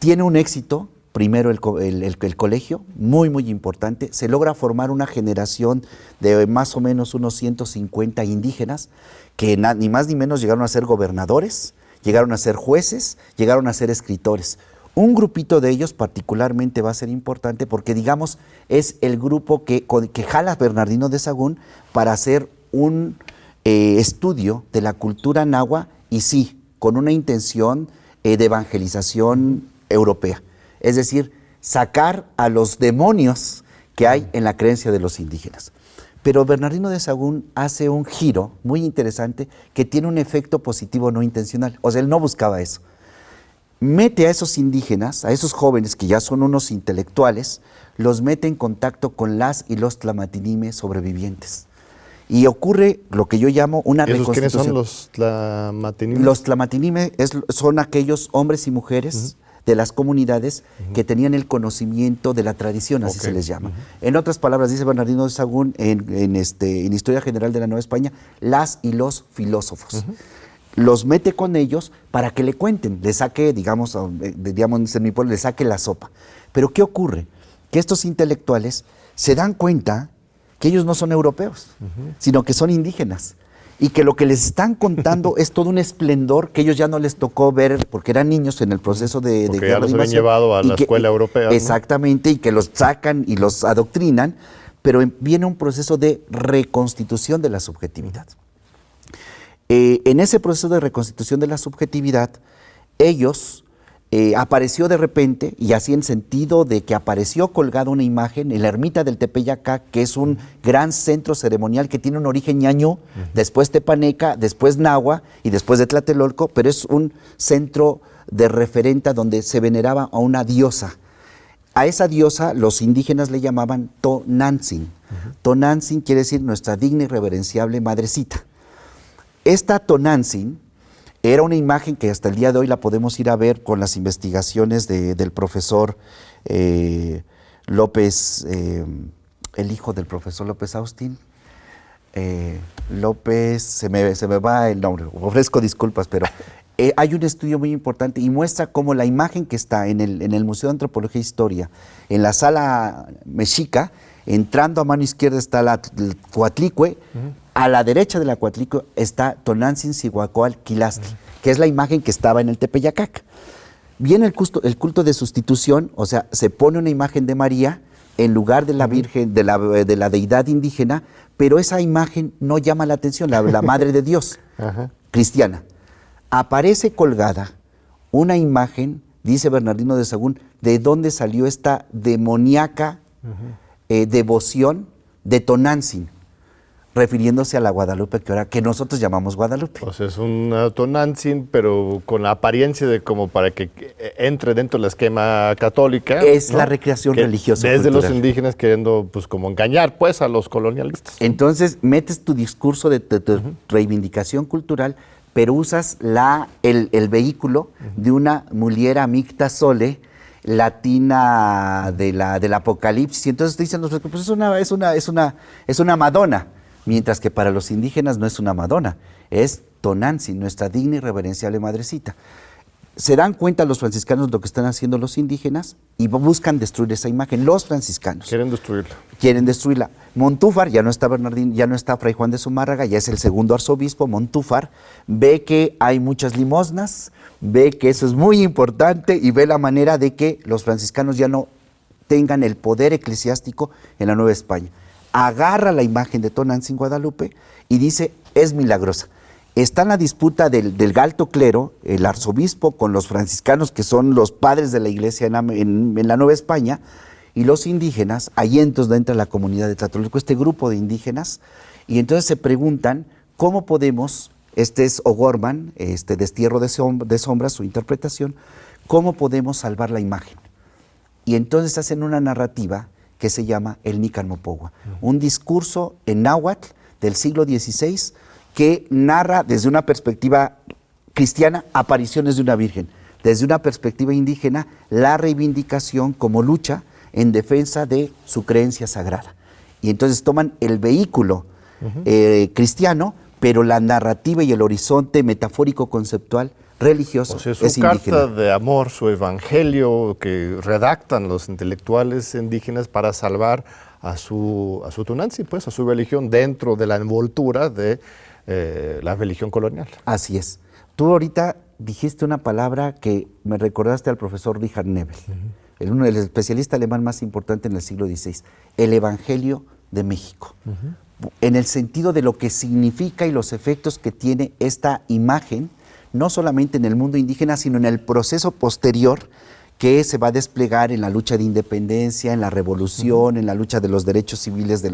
Speaker 3: Tiene un éxito, primero el colegio, muy muy importante, se logra formar una generación de más o menos unos 150 indígenas, que ni más ni menos llegaron a ser gobernadores, llegaron a ser jueces, llegaron a ser escritores. Un grupito de ellos particularmente va a ser importante porque, digamos, es el grupo que jala a Bernardino de Sahagún para hacer un estudio de la cultura náhuatl y sí, con una intención de evangelización europea. Es decir, sacar a los demonios que hay en la creencia de los indígenas. Pero Bernardino de Sahagún hace un giro muy interesante que tiene un efecto positivo no intencional. O sea, él no buscaba eso. Mete a esos indígenas, a esos jóvenes que ya son unos intelectuales, los mete en contacto con las y los tlamatinime sobrevivientes. Y ocurre lo que yo llamo una reconstitución.
Speaker 2: ¿Quiénes son los tlamatinime?
Speaker 3: Los tlamatinime son aquellos hombres y mujeres de las comunidades que tenían el conocimiento de la tradición, así se les llama. En otras palabras, dice Bernardino de Sahagún en Historia General de la Nueva España, las y los filósofos. Los mete con ellos para que le cuenten, le saque, digamos en mi pueblo, le saque la sopa. Pero ¿qué ocurre? Que estos intelectuales se dan cuenta que ellos no son europeos, sino que son indígenas. Y que lo que les están contando es todo un esplendor que ellos ya no les tocó ver porque eran niños en el proceso de
Speaker 2: porque ya los habían llevado a la escuela europea.
Speaker 3: Exactamente, ¿no? Y que los sacan y los adoctrinan, pero viene un proceso de reconstitución de la subjetividad. En ese proceso de reconstitución de la subjetividad, ellos apareció de repente, y así en sentido de que apareció colgada una imagen en la ermita del Tepeyacac, que es un gran centro ceremonial que tiene un origen ñañú, después tepaneca, después náhuatl y después de Tlatelolco, pero es un centro de referente donde se veneraba a una diosa. A esa diosa los indígenas le llamaban Tonantzin. Tonantzin quiere decir nuestra digna y reverenciable madrecita. Esta Tonantzin era una imagen que hasta el día de hoy la podemos ir a ver con las investigaciones del profesor López, el hijo del profesor López Austin. López, se me va el nombre, ofrezco disculpas, pero hay un estudio muy importante y muestra cómo la imagen que está en el Museo de Antropología e Historia, en la sala mexica, entrando a mano izquierda está el Coatlicue, a la derecha de la Coatlicue está Tonantzin Cihuacóatl Quilastli, que es la imagen que estaba en el Tepeyacac. Viene el culto de sustitución, o sea, se pone una imagen de María en lugar de la Virgen, de la deidad indígena, pero esa imagen no llama la atención, la Madre de Dios, cristiana. Aparece colgada una imagen, dice Bernardino de Sahagún, de dónde salió esta demoníaca devoción de Tonantzin, refiriéndose a la Guadalupe que nosotros llamamos Guadalupe.
Speaker 2: O sea, es un Tonantzin, pero con la apariencia de como para que entre dentro del esquema católica.
Speaker 3: Es, ¿no?, la recreación
Speaker 2: que
Speaker 3: religiosa.
Speaker 2: Desde
Speaker 3: cultural.
Speaker 2: los indígenas queriendo, pues, como engañar, pues, a los colonialistas.
Speaker 3: Entonces, metes tu discurso de reivindicación cultural, pero usas el vehículo de una muliera micta sole latina del Apocalipsis. Y entonces dicen, pues es una Madonna. Mientras que para los indígenas no es una Madonna, es Tonantzin, nuestra digna y reverenciable madrecita. Se dan cuenta los franciscanos de lo que están haciendo los indígenas y buscan destruir esa imagen. Los franciscanos
Speaker 2: quieren destruirla.
Speaker 3: Quieren destruirla. Montúfar, ya no está Bernardín, ya no está Fray Juan de Zumárraga, ya es el segundo arzobispo. Montúfar ve que hay muchas limosnas, ve que eso es muy importante y ve la manera de que los franciscanos ya no tengan el poder eclesiástico en la Nueva España. Agarra la imagen de Tonantzin Guadalupe y dice, es milagrosa. Está en la disputa del alto clero, el arzobispo con los franciscanos, que son los padres de la iglesia en la Nueva España, y los indígenas. Ahí entonces entra la comunidad de Tlatelolco, este grupo de indígenas, y entonces se preguntan cómo podemos, este es O'Gorman, Destierro de Sombras, su interpretación, cómo podemos salvar la imagen. Y entonces hacen una narrativa que se llama el Nican Mopogua, un discurso en náhuatl del siglo XVI que narra desde una perspectiva cristiana apariciones de una virgen, desde una perspectiva indígena la reivindicación como lucha en defensa de su creencia sagrada. Y entonces toman el vehículo cristiano, pero la narrativa y el horizonte metafórico conceptual religioso,
Speaker 2: o sea,
Speaker 3: es
Speaker 2: su
Speaker 3: indígena.
Speaker 2: carta de amor, su evangelio que redactan los intelectuales indígenas para salvar a su Tonantzin, pues, a su religión dentro de la envoltura de la religión colonial.
Speaker 3: Así es. Tú ahorita dijiste una palabra que me recordaste al profesor Richard Nebel, el especialista alemán más importante en el siglo XVI, el Evangelio de México, en el sentido de lo que significa y los efectos que tiene esta imagen, no solamente en el mundo indígena, sino en el proceso posterior que se va a desplegar en la lucha de independencia, en la revolución, en la lucha de los derechos civiles de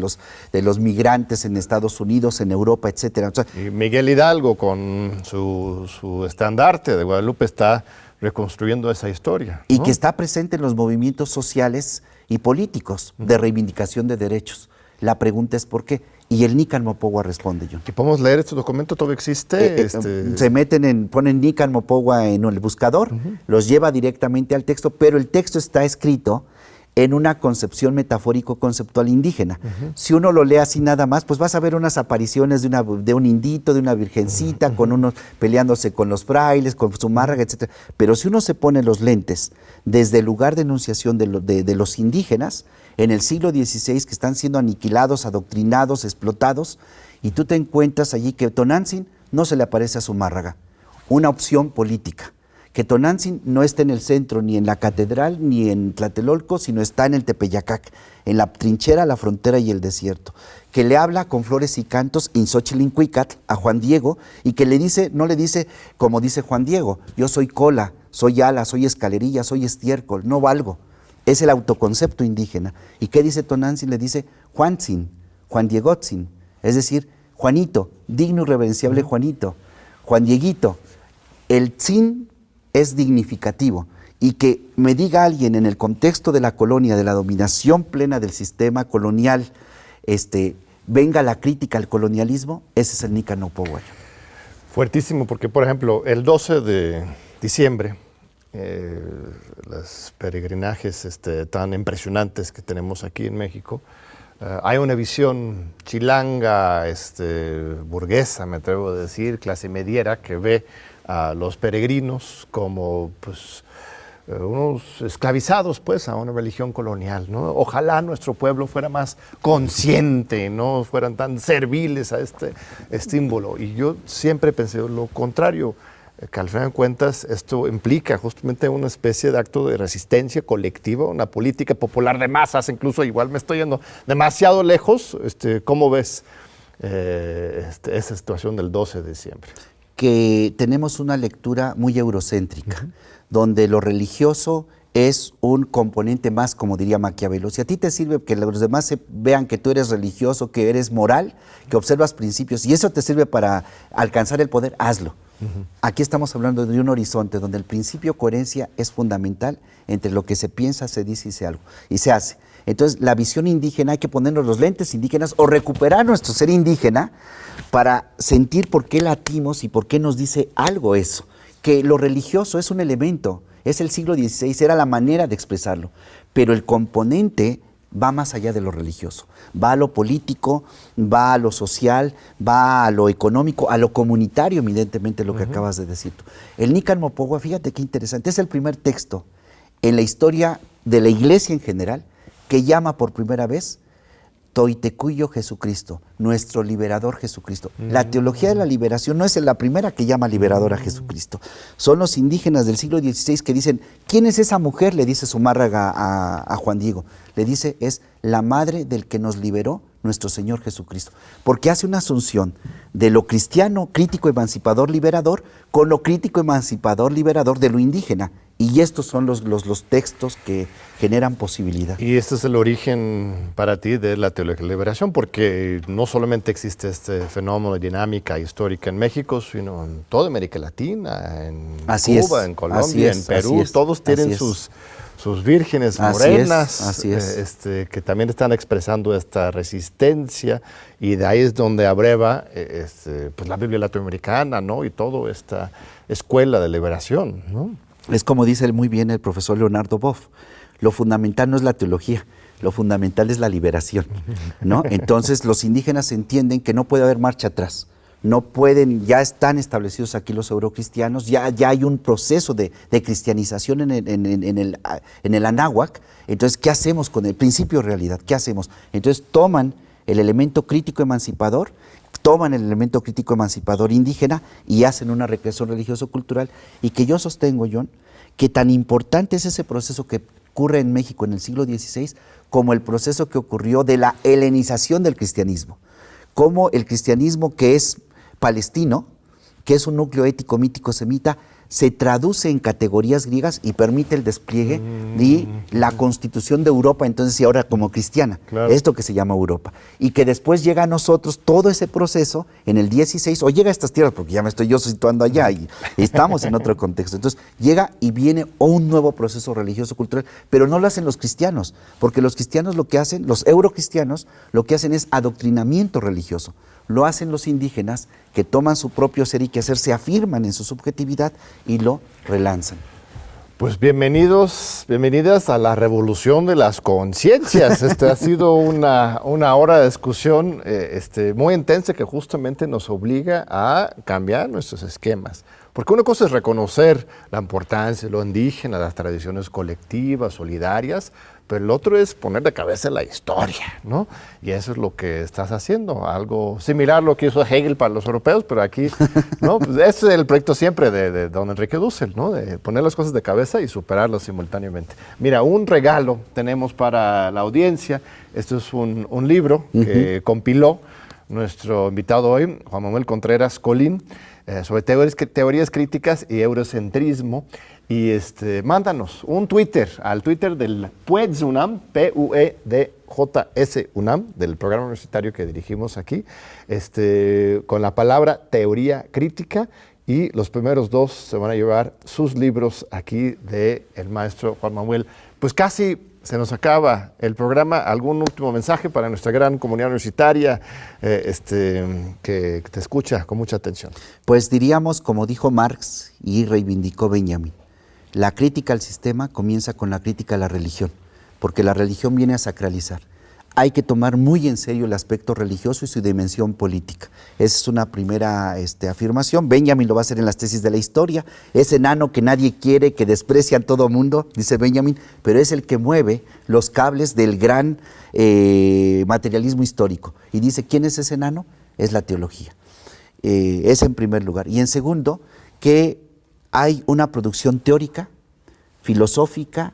Speaker 3: los migrantes en Estados Unidos, en Europa, etcétera. O sea,
Speaker 2: Y Miguel Hidalgo, con su estandarte de Guadalupe, está reconstruyendo esa historia,
Speaker 3: y
Speaker 2: ¿no?
Speaker 3: que está presente en los movimientos sociales y políticos de reivindicación de derechos. La pregunta es ¿por qué? Y el Nican Mopogua responde, John.
Speaker 2: ¿Y podemos leer este documento? ¿Todavía existe?
Speaker 3: Se meten ponen Nican Mopogua en el buscador, los lleva directamente al texto, pero el texto está escrito en una concepción metafórico-conceptual indígena. Si uno lo lee así nada más, pues vas a ver unas apariciones de un indito, de una virgencita, con unos peleándose con los frailes, con Zumárraga, etc. Pero si uno se pone los lentes desde el lugar de enunciación de los indígenas, en el siglo XVI, que están siendo aniquilados, adoctrinados, explotados, y tú te encuentras allí que Tonantzin no se le aparece a Zumárraga, una opción política. Que Tonantzin no está en el centro, ni en la catedral, ni en Tlatelolco, sino está en el Tepeyacac, en la trinchera, la frontera y el desierto. Que le habla con flores y cantos in Xochitl-Incuicatl a Juan Diego, y que le dice, no le dice como dice Juan Diego, yo soy cola, soy ala, soy escalerilla, soy estiércol, no valgo. Es el autoconcepto indígena. ¿Y qué dice Tonantzin? Le dice Juantzin, Juan Diegotzin, es decir, Juanito, digno y reverenciable Juanito, Juan Dieguito. El tzin es dignificativo, y que me diga alguien en el contexto de la colonia, de la dominación plena del sistema colonial, venga la crítica al colonialismo, ese es el Nican Mopogua.
Speaker 2: Fuertísimo, porque por ejemplo, el 12 de diciembre, los peregrinajes tan impresionantes que tenemos aquí en México, hay una visión chilanga, burguesa, me atrevo a decir, clase mediera, que ve a los peregrinos como pues, unos esclavizados pues, a una religión colonial, ¿no? Ojalá nuestro pueblo fuera más consciente, no fueran tan serviles a este símbolo. Y yo siempre pensé lo contrario, que al final de cuentas esto implica justamente una especie de acto de resistencia colectiva, una política popular de masas. Incluso igual me estoy yendo demasiado lejos. ¿Cómo ves esa situación del 12 de diciembre?
Speaker 3: Que tenemos una lectura muy eurocéntrica, donde lo religioso es un componente más, como diría Maquiavelo. Si a ti te sirve que los demás vean que tú eres religioso, que eres moral, que observas principios, y eso te sirve para alcanzar el poder, hazlo. Aquí estamos hablando de un horizonte donde el principio coherencia es fundamental entre lo que se piensa, se dice y se hace. Entonces, la visión indígena, hay que ponernos los lentes indígenas o recuperar nuestro ser indígena para sentir por qué latimos y por qué nos dice algo eso. Que lo religioso es un elemento, es el siglo XVI, era la manera de expresarlo, pero el componente va más allá de lo religioso, va a lo político, va a lo social, va a lo económico, a lo comunitario, evidentemente lo que acabas de decir tú. El Nican Mopogua, fíjate qué interesante, es el primer texto en la historia de la Iglesia en general que llama por primera vez Toitecuyo Jesucristo, nuestro liberador Jesucristo. La teología de la liberación no es la primera que llama liberador a Jesucristo. Son los indígenas del siglo XVI que dicen, ¿quién es esa mujer? Le dice Zumárraga a Juan Diego. Le dice, es la madre del que nos liberó, nuestro Señor Jesucristo. Porque hace una asunción de lo cristiano, crítico, emancipador, liberador, con lo crítico, emancipador, liberador de lo indígena. Y estos son los textos que generan posibilidad.
Speaker 2: Y este es el origen para ti de la teología de la liberación, porque no solamente existe este fenómeno de dinámica histórica en México, sino en toda América Latina, en Cuba, en Colombia, en Perú. Todos tienen sus vírgenes morenas que también están expresando esta resistencia, y de ahí es donde abreva pues la Biblia latinoamericana, ¿no? Y toda esta escuela de liberación, ¿no?
Speaker 3: Es como dice muy bien el profesor Leonardo Boff, lo fundamental no es la teología, lo fundamental es la liberación, ¿no? Entonces los indígenas entienden que no puede haber marcha atrás, no pueden, ya están establecidos aquí los eurocristianos, ya hay un proceso de cristianización en el Anáhuac. Entonces, ¿qué hacemos con el principio de realidad? ¿Qué hacemos? Entonces toman el elemento crítico emancipador, toman el elemento crítico emancipador indígena y hacen una recreación religioso-cultural, y que yo sostengo, John, que tan importante es ese proceso que ocurre en México en el siglo XVI como el proceso que ocurrió de la helenización del cristianismo, como el cristianismo que es palestino, que es un núcleo ético, mítico, semita, se traduce en categorías griegas y permite el despliegue de la constitución de Europa, entonces y ahora como cristiana, esto que se llama Europa, y que después llega a nosotros todo ese proceso en el 16, o llega a estas tierras, porque ya me estoy yo situando allá y estamos en otro contexto, entonces llega y viene un nuevo proceso religioso cultural, pero no lo hacen los cristianos, porque los cristianos lo que hacen, los eurocristianos, lo que hacen es adoctrinamiento religioso. Lo hacen los indígenas, que toman su propio ser y quehacer, se afirman en su subjetividad y lo relanzan.
Speaker 2: Pues bienvenidas a la revolución de las conciencias. Ha sido una hora de discusión muy intensa, que justamente nos obliga a cambiar nuestros esquemas. Porque una cosa es reconocer la importancia de lo indígena, las tradiciones colectivas, solidarias, pero el otro es poner de cabeza la historia, ¿no? Y eso es lo que estás haciendo, algo similar a lo que hizo Hegel para los europeos, pero aquí, ¿no? Pues ese es el proyecto siempre de don Enrique Dussel, ¿no? De poner las cosas de cabeza y superarlas simultáneamente. Mira, un regalo tenemos para la audiencia. Esto es un libro que compiló nuestro invitado hoy, Juan Manuel Contreras Colín, sobre teorías críticas y eurocentrismo. Y mándanos un Twitter, al Twitter del PUEDS UNAM, PUEDJS UNAM, del programa universitario que dirigimos aquí, con la palabra teoría crítica, y los primeros dos se van a llevar sus libros aquí del maestro Juan Manuel. Pues casi se nos acaba el programa. ¿Algún último mensaje para nuestra gran comunidad universitaria que te escucha con mucha atención? Pues diríamos, como dijo Marx y reivindicó Benjamin, la crítica al sistema comienza con la crítica a la religión, porque la religión viene a sacralizar. Hay que tomar muy en serio el aspecto religioso y su dimensión política. Esa es una primera afirmación. Benjamin lo va a hacer en las tesis de la historia. Ese enano que nadie quiere, que desprecia a todo mundo, dice Benjamin, pero es el que mueve los cables del gran materialismo histórico. Y dice, ¿quién es ese enano? Es la teología. Es en primer lugar. Y en segundo, que hay una producción teórica, filosófica,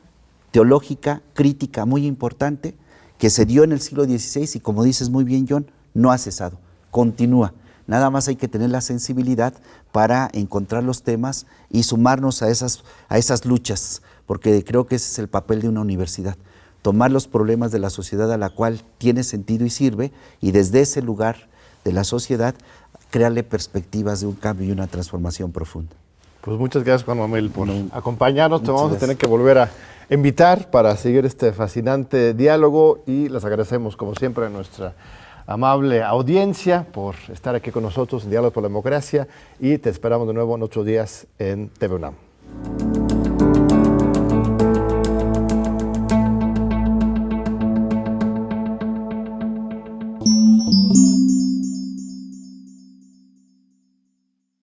Speaker 2: teológica, crítica muy importante, que se dio en el siglo XVI y, como dices muy bien, John, no ha cesado, continúa. Nada más hay que tener la sensibilidad para encontrar los temas y sumarnos a esas luchas, porque creo que ese es el papel de una universidad, tomar los problemas de la sociedad a la cual tiene sentido y sirve, y desde ese lugar de la sociedad crearle perspectivas de un cambio y una transformación profunda. Pues muchas gracias, Juan Manuel, por acompañarnos. Te vamos a tener que volver a invitar para seguir este fascinante diálogo, y les agradecemos, como siempre, a nuestra amable audiencia por estar aquí con nosotros en Diálogo por la Democracia, y te esperamos de nuevo en 8 días en TV UNAM.